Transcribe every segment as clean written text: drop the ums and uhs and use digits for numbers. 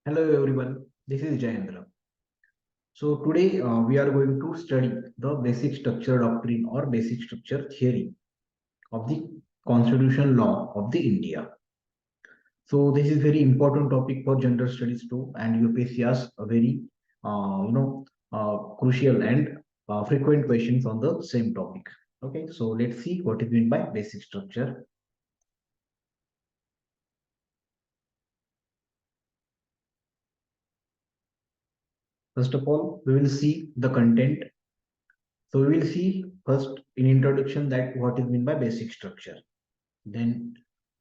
Hello everyone, this is Jayendra. So today we are going to study the basic structure doctrine or basic structure theory of the constitutional law of the India. So this is very important topic for general studies too, and UPSC asks a very crucial and frequent questions on the same topic. Okay, so let's see what is meant by basic structure. First of all, we will see the content. So we will see first in introduction that what is meant by basic structure. Then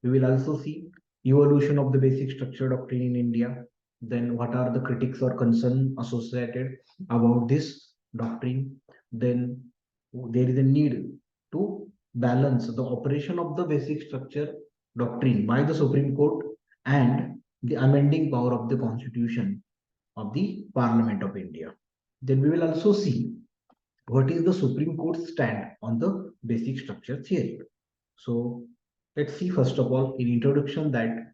we will also see evolution of the basic structure doctrine in India. Then what are the critics or concern associated about this doctrine? Then there is a need to balance the operation of the basic structure doctrine by the Supreme Court and the amending power of the Constitution of the Parliament of India. Then we will also see what is the Supreme Court's stand on the basic structure theory. So let's see first of all in introduction that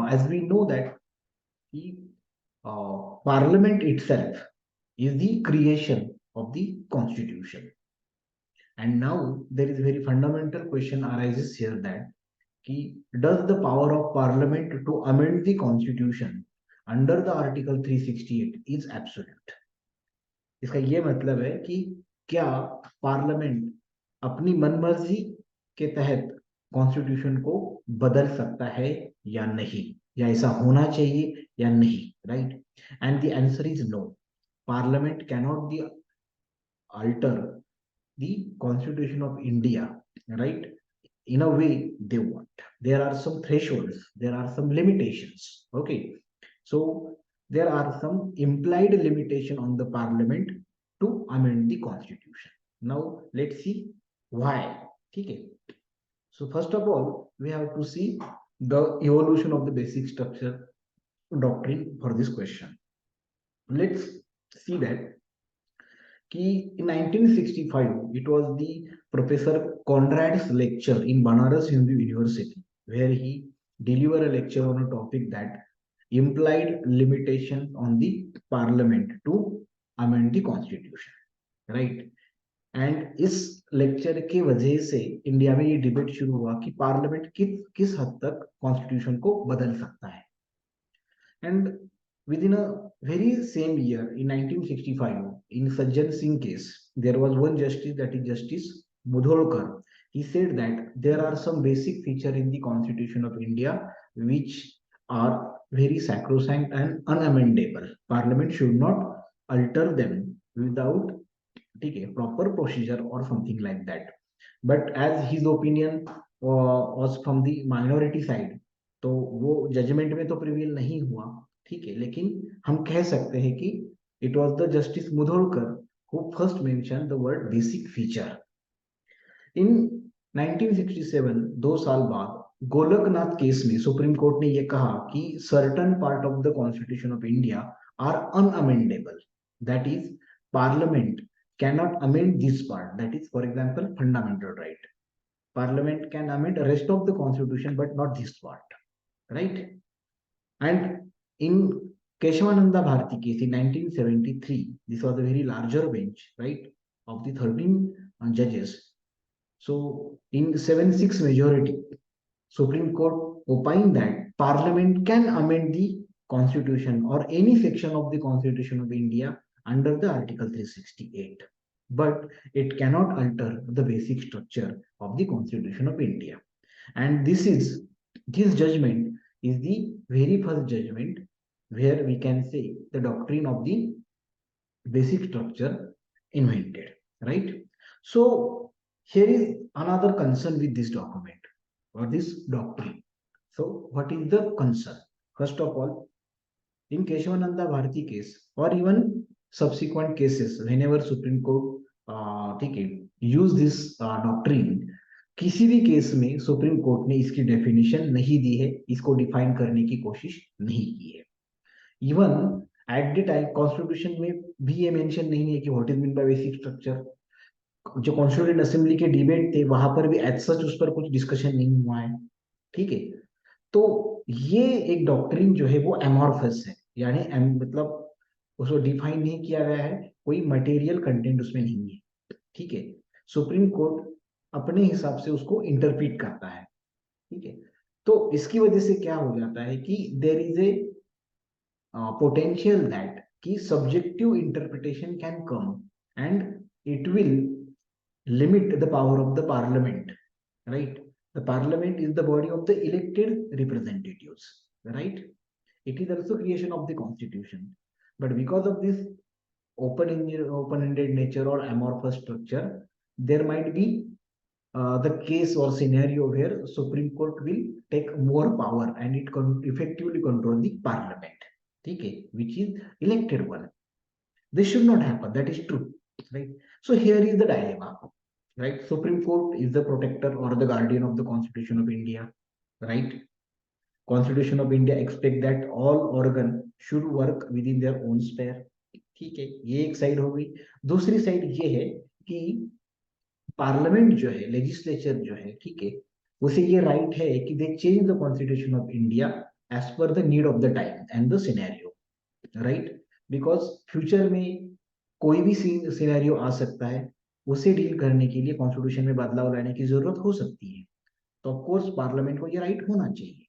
as we know that the Parliament itself is the creation of the Constitution, and now there is a very fundamental question arises here that does the power of Parliament to amend the Constitution under the Article 368 is absolute? इसका ये मतलब है कि क्या parliament अपनी मनमर्जी के तहत constitution को बदल सकता है या नहीं, या ऐसा होना चाहिए या नहीं, right? And the answer is no. Parliament cannot be alter the constitution of India, right, in a way they want. There are some thresholds, there are some limitations. Okay, so there are some implied limitation on the parliament to amend the constitution. Now let's see why. Okay, so first of all we have to see the evolution of the basic structure doctrine for this question. Let's see that in 1965 it was the Professor Conrad's lecture in Banaras Hindu University where he delivered a lecture on a topic that implied limitation on the parliament to amend the constitution, right? And इस lecture की वजह से India में ये debate शुरू हुआ कि parliament किस हद तक कॉन्स्टिट्यूशन को बदल सकता है. And within a very same year in 1965 in Sajjan Singh case there was one justice, that is Justice Mudholkar. He said that there are some basic feature in the Constitution of India which are very sacrosanct and unamendable. Parliament should not alter them without proper procedure or something like that. But as his opinion was from the minority side, तो वो judgement में तो prevail नहीं हुआ. ठीक है, लेकिन हम कह सकते हैं कि it was the justice Mudholkar who first mention the word basic feature. In 1967 2 साल बाद गोलकनाथ केस में सुप्रीम कोर्ट ने यह कहा कि certain part of the constitution of India are unamendable. That is parliament cannot amend this part, that is for example fundamental right. Parliament can amend rest of the constitution but not this part, right? And in Keshavananda Bharati case in 1973, this was a very larger bench, right, of the 13 judges. So in 7-6 majority, Supreme Court opined that Parliament can amend the constitution or any section of the Constitution of India under the Article 368, but it cannot alter the basic structure of the Constitution of India. And this judgment is the very first judgment where we can say the doctrine of the basic structure invented, right? So here is another concern with this document or this doctrine. So what is the concern? First of all, in Keshavananda Bharati case or even subsequent cases, whenever Supreme Court use this doctrine, किसी भी case में supreme court ने इसकी definition नहीं दी है, इसको define करने की कोशिश नहीं की है. Even at the time constitution में भी ये मेंशन नहीं है कि what is mean by basic structure. जो कॉन्स्टिट्यूएंट असेंबली के डिबेट थे वहां पर भी एज सच उस पर कुछ डिस्कशन नहीं हुआ है. ठीक है, तो ये एक डॉक्ट्रिन जो है वो एमॉर्फस है, यानी मतलब उसको डिफाइन नहीं किया गया है, कोई मटेरियल कंटेंट उसमें नहीं है, ठीक है। सुप्रीम कोर्ट अपने हिसाब से उसको इंटरप्रीट करता है, ठीक है। तो इसकी वजह से क्या हो जाता है कि there is a potential that कि subjective interpretation can come and it will limit the power of the parliament, right? The parliament is the body of the elected representatives, right? It is also creation of the constitution, but because of this open-ended nature or amorphous structure, there might be the case or scenario where Supreme Court will take more power and it effectively control the parliament, okay, which is elected one. This should not happen. That is true, right? So here is the dilemma, right? Supreme Court is the protector or the guardian of the Constitution of India, right? Constitution of India expect that all organ should work within their own sphere, ठीक है। ये एक side हो गई। दूसरी side ये है कि पार्लियामेंट जो है, लेजिस्लेचर जो है, ठीक है, उसे ये राइट है कि they change the constitution of India as पर the need of the time and the scenario, right? Because future में कोई भी सिनेरियो आ सकता है, उसे डील करने के लिए कॉन्स्टिट्यूशन में बदलाव लाने की जरूरत हो सकती है। तो ऑफकोर्स पार्लियामेंट को ये राइट होना चाहिए,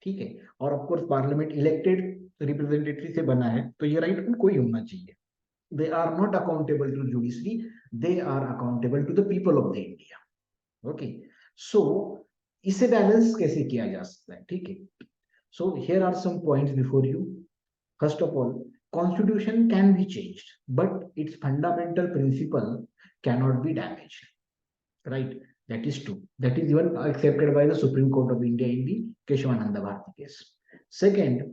ठीक है। और ऑफकोर्स पार्लियामेंट इलेक्टेड रिप्रेजेंटेटिव से बना है, तो ये राइट उनको ही होना चाहिए। they are not accountable to judiciary, they are accountable to the people of the India, okay? So इसे बैलेंस कैसे किया जा सकता है, ठीक है। so here are some points before you. First of all, constitution can be changed but its fundamental principle cannot be damaged, right? That is true, that is even accepted by the Supreme Court of India in the Keshavananda Bharati case. Second,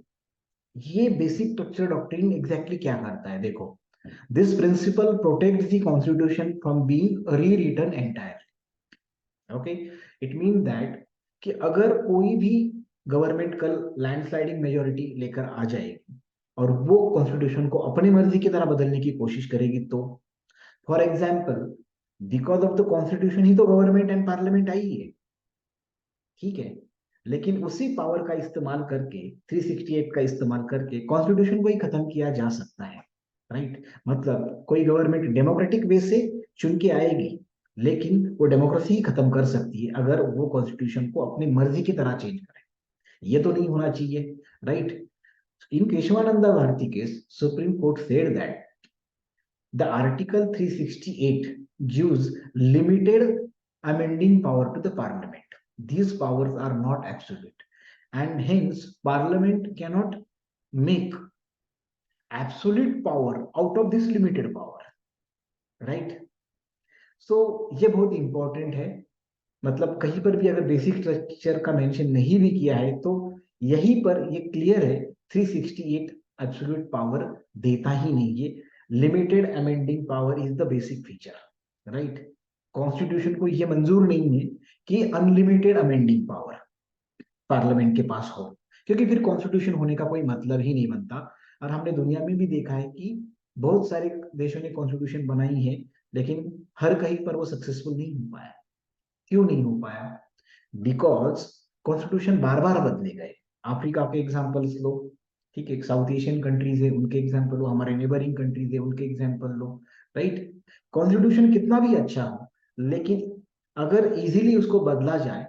ये basic structure doctrine exactly क्या करता है, देखो। This principle protects the constitution from being rewritten entire, okay. It mean that कि अगर कोई भी government कल लैंडस्लाइडिंग मेजोरिटी लेकर आ जाएगी और वो कॉन्स्टिट्यूशन को अपनी मर्जी की तरह बदलने की कोशिश करेगी, तो for example because of the constitution ही तो गवर्नमेंट एंड पार्लियामेंट आई है, ठीक है। लेकिन उसी पावर का इस्तेमाल करके, 368 का इस्तेमाल करके कॉन्स्टिट्यूशन को ही खत्म किया जा सकता है, राइट? मतलब कोई गवर्नमेंट डेमोक्रेटिक वे से चुन के आएगी, लेकिन वो डेमोक्रेसी ही खत्म कर सकती है अगर वो कॉन्स्टिट्यूशन को अपनी मर्जी की तरह चेंज करे। ये तो नहीं होना चाहिए, right? In Kesavananda Bharati case, supreme court said that the article 368 gives limited amending power to the parliament. These powers are not absolute, and hence parliament cannot make absolute power out of this limited power, right? So ये बहुत important है। मतलब कहीं पर भी अगर basic structure का mention नहीं भी किया है, तो यहीं पर ये क्लियर है 368 एब्सोल्यूट पावर देता ही नहीं है। Limited amending power is the basic feature, right? Constitution को ये मंजूर नहीं है कि अनलिमिटेड अमेंडिंग पावर पार्लियामेंट के पास हो, क्योंकि फिर कॉन्स्टिट्यूशन होने का कोई मतलब ही नहीं बनता। और हमने दुनिया में भी देखा है कि बहुत सारे देशों ने कॉन्स्टिट्यूशन बनाई है, लेकिन हर कहीं पर वो सक्सेसफुल नहीं हो पाया। क्यों नहीं हो पाया? बिकॉज कॉन्स्टिट्यूशन बार बार बदले गए। अफ्रीका के एग्जाम्पल्स लो, ठीक है, साउथ एशियन कंट्रीज है उनके एग्जाम्पल लो, हमारे नेबरिंग कंट्रीज है उनके एग्जाम्पल लो, राइट? कॉन्स्टिट्यूशन कितना भी अच्छा हो, लेकिन अगर इजीली उसको बदला जाए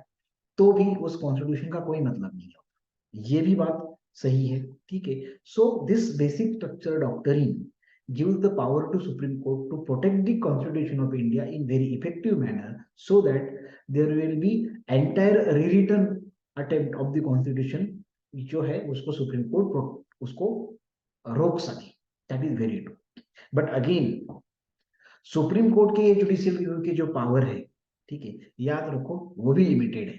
तो भी उस कॉन्स्टिट्यूशन का कोई मतलब नहीं होता। ये भी बात सही है, ठीक है। So this basic structure doctrine gives the power to Supreme Court to protect the Constitution of India in very effective manner, so that there will be entire rewritten attempt of the Constitution जो है उसको supreme court उसको रोक सके। That is very true. But again supreme court के judicial review के जो power है, ठीक है, याद रखो वो भी लिमिटेड है,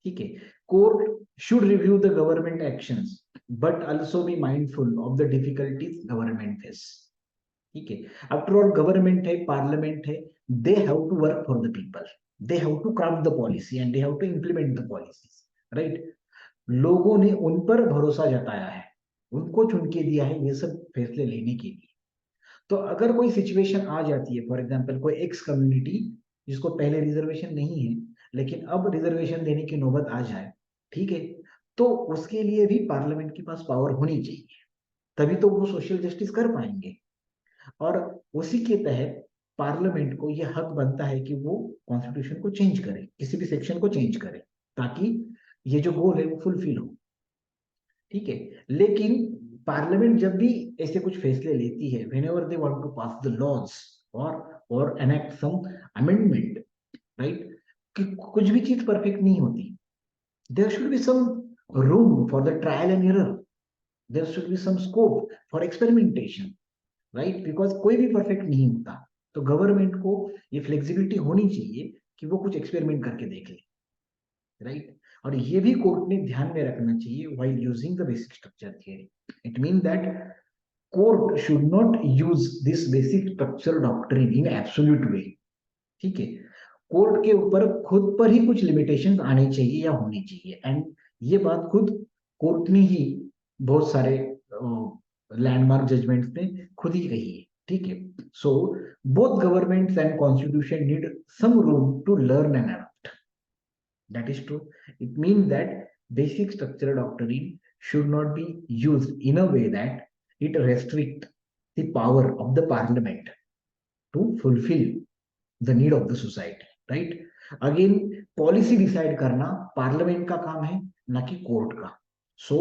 ठीक है। Court should review the government actions but also be mindful of the difficulties government face, ठीक है। आफ्टर ऑल गवर्नमेंट है, पार्लियामेंट है, they have to work for the people, they have to craft the policy and they have to implement the policies, right? लोगों ने उन पर भरोसा जताया है, उनको चुन के दिया है ये सब फैसले लेने के लिए। तो अगर कोई सिचुएशन आ जाती है, फॉर एग्जाम्पल कोई एक्स कम्युनिटी जिसको पहले रिजर्वेशन नहीं है, लेकिन अब रिजर्वेशन देने की नौबत आ जाए, ठीक है, तो उसके लिए भी पार्लियामेंट के पास पावर होनी चाहिए, तभी तो वो सोशल जस्टिस कर पाएंगे। और उसी के तहत पार्लियामेंट को यह हक बनता है कि वो कॉन्स्टिट्यूशन को चेंज करे, किसी भी सेक्शन को चेंज करे, ताकि ये जो गोल है वो फुलफिल हो। ठीक है, लेकिन पार्लियामेंट जब भी ऐसे कुछ फैसले लेती है, whenever they want to pass the laws or or enact some amendment, right, कि कुछ भी चीज परफेक्ट नहीं होती, there should be some room for the trial and error, there should be some scope for experimentation, right, because कोई भी perfect नहीं होता, तो गवर्नमेंट को ये फ्लेक्सिबिलिटी होनी चाहिए कि वो कुछ एक्सपेरिमेंट करके देख ले, राइट। और ये भी कोर्ट ने ध्यान में रखना चाहिए while using the basic structure theory. It mean that court should not use this basic structure doctrine in absolute way. ठीक है, कोर्ट के ऊपर खुद पर ही कुछ लिमिटेशंस आने चाहिए या होनी चाहिए, एंड ये बात खुद कोर्ट ने ही बहुत सारे लैंडमार्क जजमेंट्स में खुद ही कही है। ठीक है, so both governments and constitution need some room to learn and adopt. That is true. It means that basic structural doctrine should not be used in a way that it restricts the power of the parliament to fulfill the need of the society, right? Again, policy decide करना parliament का काम है, ना कि court का। So,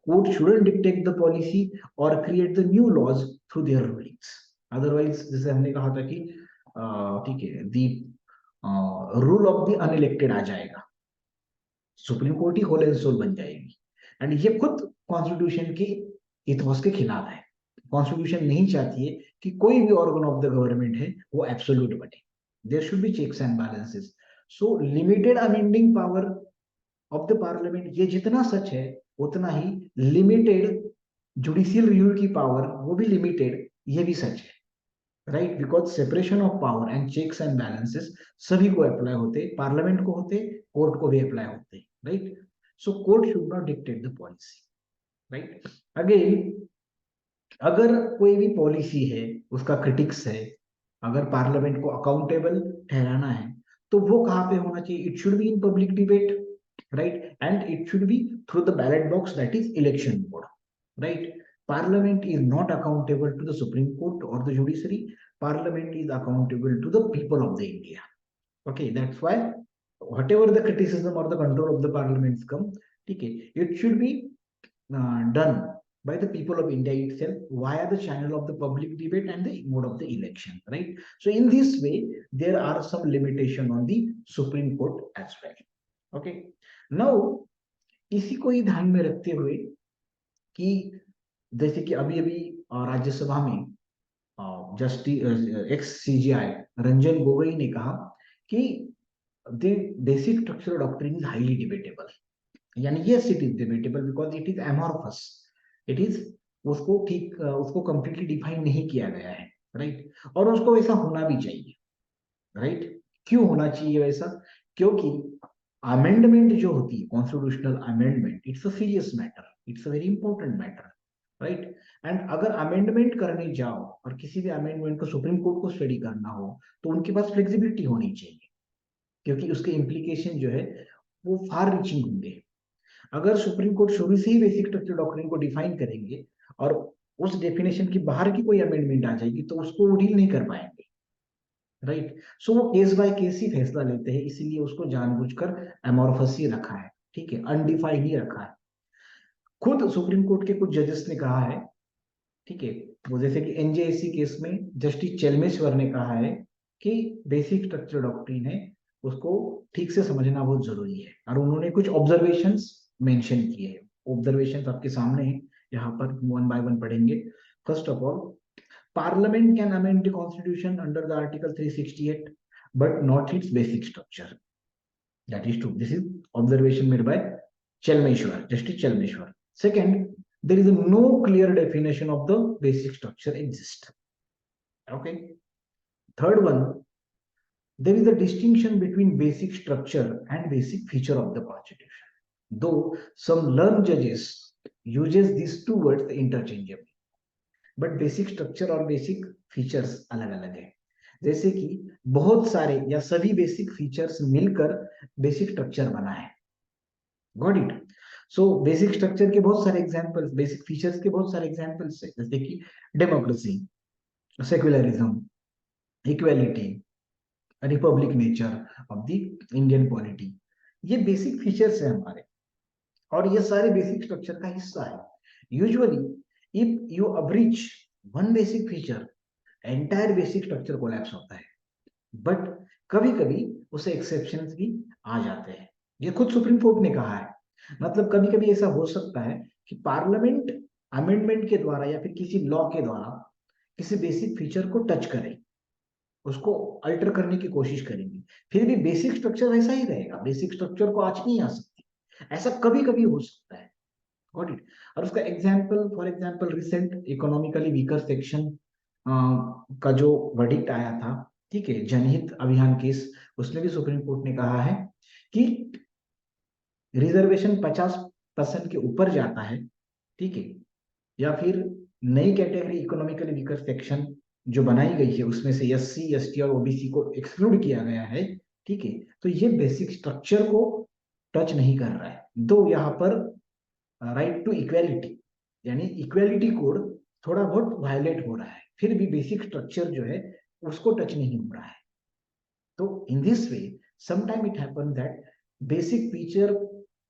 court shouldn't dictate the policy or create the new laws through their rulings. Otherwise, जैसे हमने कहा था कि ठीक है, the rule of the unelected आ जाएगा, सुप्रीम कोर्ट ही होल एंड सोल बन जाएगी, एंड ये खुद कॉन्स्टिट्यूशन के इथोस के खिलाफ है। कॉन्स्टिट्यूशन नहीं चाहती है कि कोई भी ऑर्गन ऑफ द गवर्नमेंट है वो एब्सोल्यूट बने, there should be checks and balances. So limited amending power of the parliament, ये जितना सच है उतना ही लिमिटेड जुडिशियल रिव्यू की पावर वो भी लिमिटेड, ये भी सच है, right, because separation of power and checks and balances सभी को अप्लाई होते, पार्लियामेंट को होते, कोर्ट को भी अप्लाई होते, right. So court should not dictate the policy, right. Again, अगर कोई भी पॉलिसी है उसका क्रिटिक्स है, अगर पार्लियामेंट को अकाउंटेबल ठहराना है, तो वो कहाँ पे होना चाहिए? It should be in public debate, right, and it should be through the ballot box, that is election mode, right. Parliament is not accountable to the Supreme Court or the judiciary. Parliament is accountable to the people of the India. Okay, that's why whatever the criticism or the control of the parliaments come, okay, it should be done by the people of India itself via the channel of the public debate and the mode of the election, right? So in this way, there are some limitation on the Supreme Court as well. Okay, now इसी को ही ध्यान में रखते हुए कि जैसे कि अभी अभी राज्यसभा में justice ex CJI Ranjan Gogoi ने कहा कि the basic structural doctrine is highly debatable, यानी yes it is debatable because it is amorphous, it is उसको ठीक उसको कंप्लीटली डिफाइन नहीं किया गया है, राइट, और उसको वैसा होना भी चाहिए, राइट। क्यों होना चाहिए वैसा? क्योंकि अमेंडमेंट जो होती है, constitutional amendment, it's a serious matter, it's a very important matter, right. And अगर अमेंडमेंट करने जाओ और किसी भी अमेंडमेंट को सुप्रीम कोर्ट को स्टडी करना हो, तो उनके पास फ्लेक्सिबिलिटी होनी चाहिए, क्योंकि उसके इम्प्लीकेशन जो है वो फार रीचिंग होंगे। अगर सुप्रीम कोर्ट शुरू से ही बेसिक स्ट्रक्चर डॉक्ट्रिन को डिफाइन करेंगे और उस डेफिनेशन की बाहर की कोई अमेंडमेंट आ जाएगी, तो उसको वो डील नहीं कर पाएंगे, राइट। सो वो केस बाय केस ही फैसला लेते हैं, इसीलिए उसको जानबूझकर एमॉर्फस ही रखा है, ठीक है, अनडिफाइंड ही रखा है। खुद सुप्रीम कोर्ट के कुछ जजेस ने कहा है, ठीक है, वो जैसे कि एनजेएससी केस में जस्टिस चेलमेश्वर ने कहा है कि बेसिक स्ट्रक्चर डॉक्ट्रिन है, उसको ठीक से समझना बहुत जरूरी है, और उन्होंने कुछ ऑब्जर्वेशंस मेंशन किए हैं। ऑब्जर्वेशंस आपके सामने हैं, यहाँ पर वन बाय वन पढ़ेंगे। First of all, Parliament can amend the constitution under the Article 368, but not its basic structure. That is true. This is observation made by Chelmeshwar, Justice Chelmeshwar. Second, there is no clear definition of the basic structure exist. Okay. Third one, there is a distinction between basic structure and basic feature of the constitution, though some learned judges uses these two words interchangeably. But basic structure और basic features अलग अलग है। जैसे कि बहुत सारे या सभी बेसिक फीचर्स मिलकर बेसिक स्ट्रक्चर बना है, got it. So basic structure के बहुत सारे एग्जांपल्स, बेसिक फीचर्स के बहुत सारे एग्जांपल्स है, जैसे कि democracy, secularism, equality, Republic nature of the Indian polity. ये बेसिक फीचर्स है हमारे, और ये सारे बेसिक स्ट्रक्चर का हिस्सा है। Usually if you a breach one basic feature, entire basic structure collapse होता है, बट कभी कभी उसे एक्सेप्शंस भी आ जाते हैं। ये खुद सुप्रीम कोर्ट ने कहा है। मतलब कभी कभी ऐसा हो सकता है कि पार्लियामेंट अमेंडमेंट के द्वारा या फिर किसी लॉ के द्वारा किसी बेसिक फीचर को टच करे, उसको अल्टर करने की कोशिश करेंगे, फिर भी बेसिक स्ट्रक्चर वैसा ही रहेगा, बेसिक स्ट्रक्चर को आज नहीं आ सकती। ऐसा कभी कभी हो सकता है। Got it. और उसका example, for example recent economically weaker section का जो वर्डिक्ट आया था, ठीक है, जनहित अभियान केस, उसमें भी सुप्रीम कोर्ट ने कहा है कि रिजर्वेशन 50% के ऊपर जाता है, ठीक है, या फिर नई कैटेगरी इकोनॉमिकली वीकर सेक्शन जो बनाई गई है उसमें से एससी, एसटी और ओबीसी को एक्सक्लूड किया गया है, ठीक है, तो ये बेसिक स्ट्रक्चर को टच नहीं कर रहा है। दो यहाँ पर राइट टू इक्वेलिटी, यानी इक्वेलिटी कोड थोड़ा बहुत वायलेट हो रहा है, फिर भी बेसिक स्ट्रक्चर जो है उसको टच नहीं हो रहा है। तो in this way sometime it happen that basic feature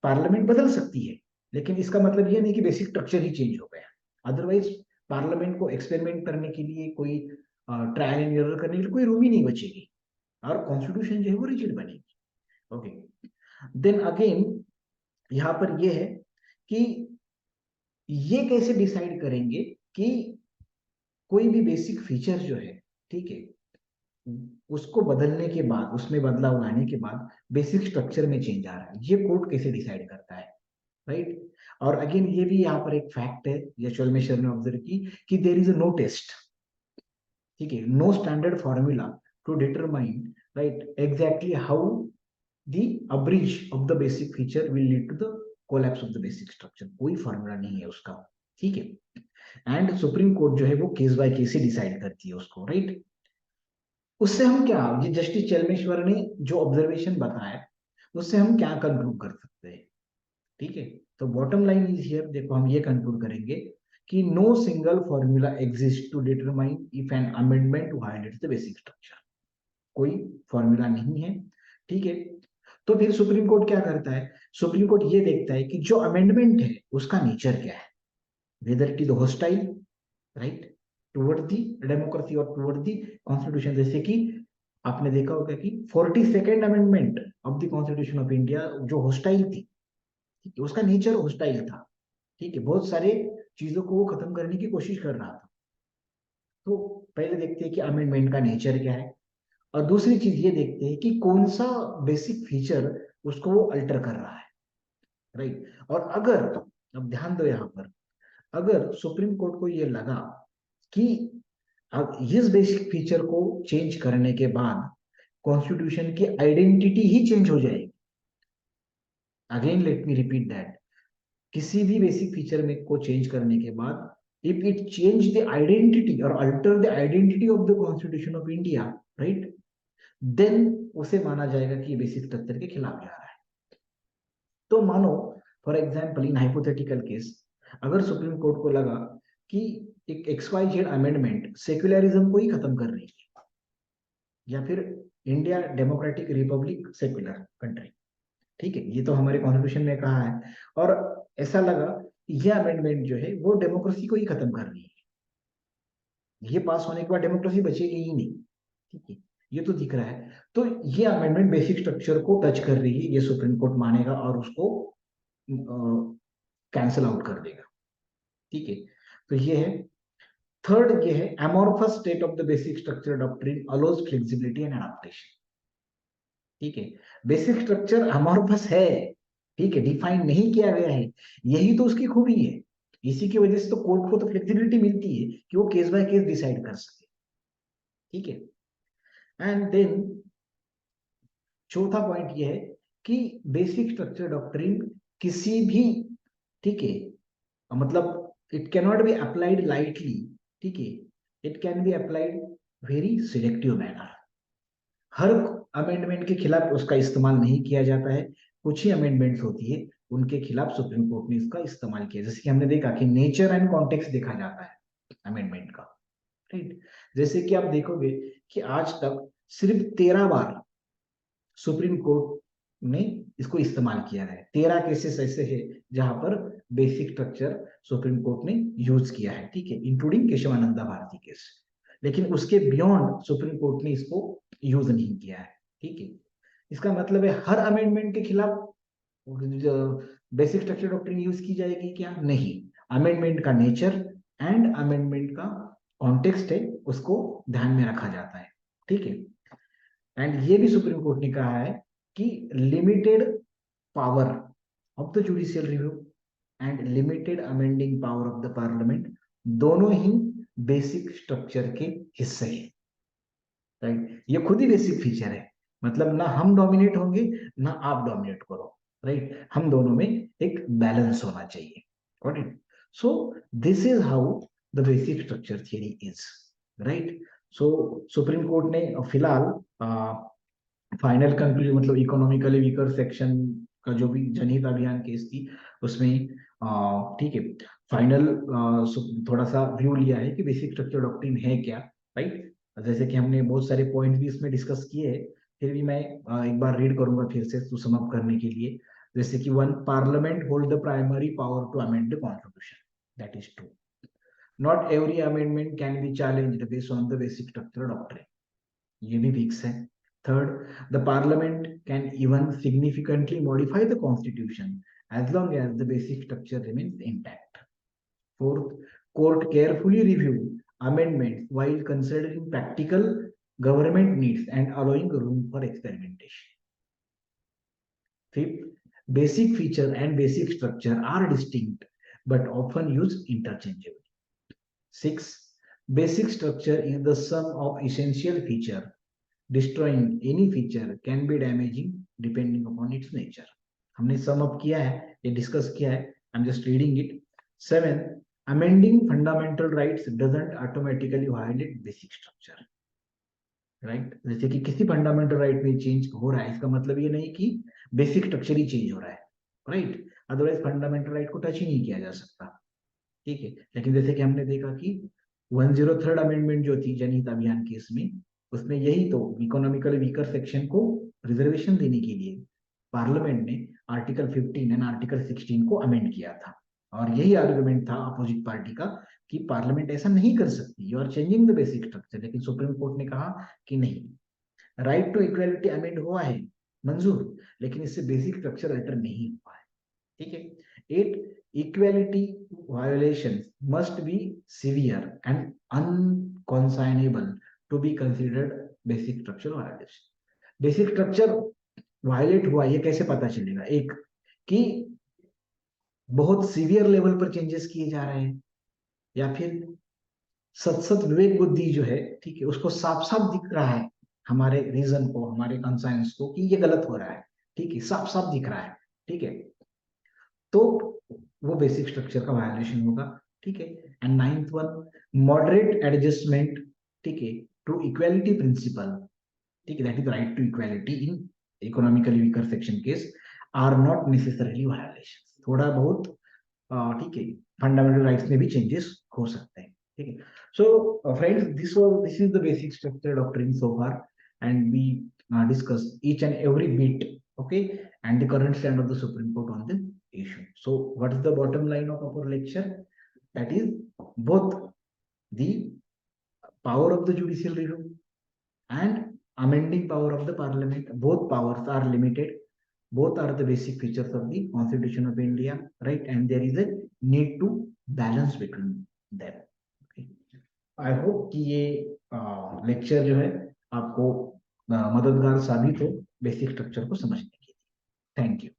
parliament बदल सकती है, लेकिन इसका मतलब यह नहीं कि बेसिक स्ट्रक्चर ही चेंज हो गया। अदरवाइज पार्लियामेंट को एक्सपेरिमेंट करने के लिए, कोई ट्रायल एंड एरर करने के लिए कोई रूम ही नहीं बचेगी, और कॉन्स्टिट्यूशन जो है वो रिजिड बनेगी। ओके, देन अगेन यहाँ पर यह है कि ये कैसे डिसाइड करेंगे कि कोई भी बेसिक फीचर जो है, ठीक है, उसको बदलने के बाद, उसमें बदलाव लाने के बाद बेसिक स्ट्रक्चर में चेंज आ रहा है, ये कोर्ट कैसे डिसाइड करता है, राइट। और अगेन ये भी यहाँ पर एक फैक्ट है, यशवल मिश्र ने ऑब्जर्व की कि देर इज नो टेस्ट, ठीक है, no standard formula to determine right exactly how the abridge of the basic feature will lead to the collapse of the basic structure. कोई फॉर्मूला नहीं है उसका, ठीक है। एंड सुप्रीम कोर्ट जो है वो case by case he decide करती है उसको, राइट। उससे हम क्या, ये जस्टिस चेलमेश्वर ने जो ऑब्जर्वेशन बताया, उससे हम क्या कंक्लूड कर सकते हैं, ठीक है। तो बॉटम लाइन इज हियर, देखो हम ये कंक्लूड करेंगे कि no single formula exist to determine if an amendment violates the basic structure. कोई फॉर्मूला नहीं है, ठीक है। तो फिर सुप्रीम कोर्ट क्या करता है, सुप्रीम कोर्ट ये देखता है कि जो अमेंडमेंट है उसका नेचर क्या है, whether it is hostile right toward the democracy और टुवर्ड दी कॉन्स्टिट्यूशन। जैसे कि आपने देखा होगा कि 42nd amendment of the constitution of India जो हॉस्टाइल थी, ठीक है, उसका नेचर हॉस्टाइल था, ठीक है, बहुत सारे चीजों को वो खत्म करने की कोशिश कर रहा था। तो पहले देखते हैं कि अमेंडमेंट का नेचर क्या है, और दूसरी चीज ये देखते हैं कि कौन सा बेसिक फीचर उसको वो अल्टर कर रहा है, राइट। और अगर, अब ध्यान दो यहाँ पर, अगर सुप्रीम कोर्ट को ये लगा कि अब इस बेसिक फीचर को चेंज करने के बाद कॉन्स्टिट्यूशन की आइडेंटिटी ही चेंज हो जाएगी, again let me repeat that, किसी भी बेसिक फीचर में को चेंज करने के बाद if it change the identity और alter the identity of the constitution of India, right, then उसे माना जाएगा कि बेसिक स्ट्रक्चर के खिलाफ जा रहा है। तो मानो for example in hypothetical case, अगर सुप्रीम कोर्ट को लगा कि एक XYZ अमेंडमेंट सेक्युलरिज्म को ही खत्म कर रही है, या फिर India democratic Republic secular country, ठीक है, ये तो हमारे कॉन्स्टिट्यूशन में कहा है, और ऐसा लगा ये अमेंडमेंट जो है वो डेमोक्रेसी को ही खत्म कर रही है, ये पास होने के बाद डेमोक्रेसी बचेगी ही नहीं, ठीक है, ये तो दिख रहा है। तो ये अमेंडमेंट बेसिक स्ट्रक्चर को टच कर रही है, ये सुप्रीम कोर्ट मानेगा और उसको कैंसिल आउट कर देगा, ठीक है। तो ये है। थर्ड ये है amorphous state of the basic structure doctrine allows flexibility and adaptation, ठीक है। बेसिक स्ट्रक्चर अमॉर्फस है, ठीक है, डिफाइन नहीं किया गया है, यही तो उसकी खूबी है। इसी की वजह से तो कोर्ट को तो फ्लेक्सिबिलिटी मिलती है कि वो केस बाय केस डिसाइड कर सके, ठीक है। एंड देन चौथा पॉइंट ये है कि बेसिक स्ट्रक्चर डॉक्ट्रिन किसी भी, ठीक है, मतलब it can not be applied lightly, ठीक है, it can be applied very selective manner. Her amendment के खिलाफ उसका इस्तेमाल नहीं किया जाता है, कुछ ही अमेंडमेंट्स होती है उनके खिलाफ सुप्रीम कोर्ट ने इसका इस्तेमाल किया। जैसे कि हमने देखा कि नेचर एंड कॉन्टेक्स्ट देखा जाता है अमेंडमेंट का, राइट। जैसे कि आप देखोगे कि आज तक सिर्फ 13 बार सुप्रीम कोर्ट ने इसको इस्तेमाल किया है। 13 केसेस ऐसे हैं जहां पर बेसिक स्ट्रक्चर सुप्रीम कोर्ट ने यूज किया है, ठीक है, इंक्लूडिंग केशवानंदा भारती केस। लेकिन उसके बियॉन्ड सुप्रीम कोर्ट ने इसको यूज नहीं किया है, ठीक है। इसका मतलब है हर अमेंडमेंट के खिलाफ बेसिक स्ट्रक्चर डॉक्ट्रिन यूज की जाएगी क्या? नहीं। अमेंडमेंट का नेचर एंड अमेंडमेंट का कॉन्टेक्स्ट है, उसको ध्यान में रखा जाता है, ठीक है। एंड ये भी सुप्रीम कोर्ट ने कहा है कि limited power of the judicial review and limited amending power of the parliament दोनों ही बेसिक स्ट्रक्चर के हिस्से हैं, राइट। ये खुद ही बेसिक फीचर है, मतलब ना हम डोमिनेट होंगे ना आप डोमिनेट करो, राइट। हम दोनों में एक बैलेंस होना चाहिए, got it. So this is how the basic structure theory is, right. So supreme court ने फिलहाल फाइनल कंक्लूजन, मतलब इकोनॉमिकली वीकर सेक्शन का जो भी जनहित अभियान केस थी उसमें, ठीक है, फाइनल थोड़ा सा व्यू लिया है कि बेसिक स्ट्रक्चर डॉक्ट्रिन है क्या, राइट। जैसे कि हमने बहुत सारे पॉइंट भी इसमें डिस्कस किए हैं, फिर भी मैं एक बार रीड करूंगा फिर से तो सम अप करने के लिए। जैसे कि 1, parliament hold the primary power to amend the constitution, that is true. Not every amendment can be challenged based on the basic structure doctrine, ये भी फिक्स है। Third, the parliament can even significantly modify the constitution as long as the basic structure remains intact. Fourth, court carefully review amendments while considering practical government needs and allowing room for experimentation. Fifth, basic feature and basic structure are distinct but often used interchangeably. Six, basic structure is the sum of essential feature. Destroying any feature can be damaging depending upon its nature. हमने sum up किया है, ये discuss किया है, I am just reading it. 7, amending fundamental rights doesn't automatically violate basic structure, right. जैसे कि किसी fundamental right में चेंज हो रहा है, इसका मतलब ये नहीं कि बेसिक स्ट्रक्चर ही चेंज हो रहा है, राइट। अदरवाइज फंडामेंटल राइट को टच ही नहीं किया जा सकता, ठीक है। लेकिन जैसे कि हमने देखा कि 103rd अमेंडमेंट जो थी जनहित अभियान केस में, उसमें यही तो इकोनॉमिकली वीकर सेक्शन को रिजर्वेशन देने के लिए पार्लियामेंट ने आर्टिकल 15 एंड आर्टिकल 16 को अमेंड किया था। और यही आर्गुमेंट था अपोजिट पार्टी का कि पार्लियामेंट ऐसा नहीं कर सकती, you are changing the basic structure. लेकिन सुप्रीम कोर्ट ने कहा कि नहीं, राइट टू इक्वालिटी अमेंड हुआ है, मंजूर, लेकिन इससे बेसिक स्ट्रक्चर अल्टर नहीं हुआ है, ठीक है। 8, equality violations must be severe and unconsignable to be considered basic structure violation. Basic structure violate हुआ ये कैसे पता चलेगा? एक, कि बहुत सीवियर लेवल पर चेंजेस किए जा रहे हैं, या फिर सत विवेक बुद्धि जो है, ठीक है, उसको साफ साफ दिख रहा है हमारे रीजन को, हमारे कंसाइंस को कि ये गलत हो रहा है, ठीक है, साफ साफ दिख रहा है, ठीक है, तो वो बेसिक स्ट्रक्चर का वायलेशन होगा, ठीक है। And 9th one, moderate adjustment, ठीक है, टू इक्वालिटी प्रिंसिपल, ठीक है, that is right to equality in economically weaker section case are not necessarily violation. थोड़ा बहुत, ठीक है, फंडामेंटल राइट्स में भी चेंजेस हो सकते हैं, ठीक है। So friends, this is the basic structure doctrine so far, and we discuss each and every bit, okay, and the current stand of the Supreme Court on the issue. So what is the bottom line of our lecture? That is, both the power of the judicial review and amending power of the parliament, both powers are limited, both are the basic features of the Constitution of India, right, and there is a need to balance between them, okay. I hope कि ये lecture जो है आपको मददगार साबित हो basic structure को समझने के लिए। Thank you.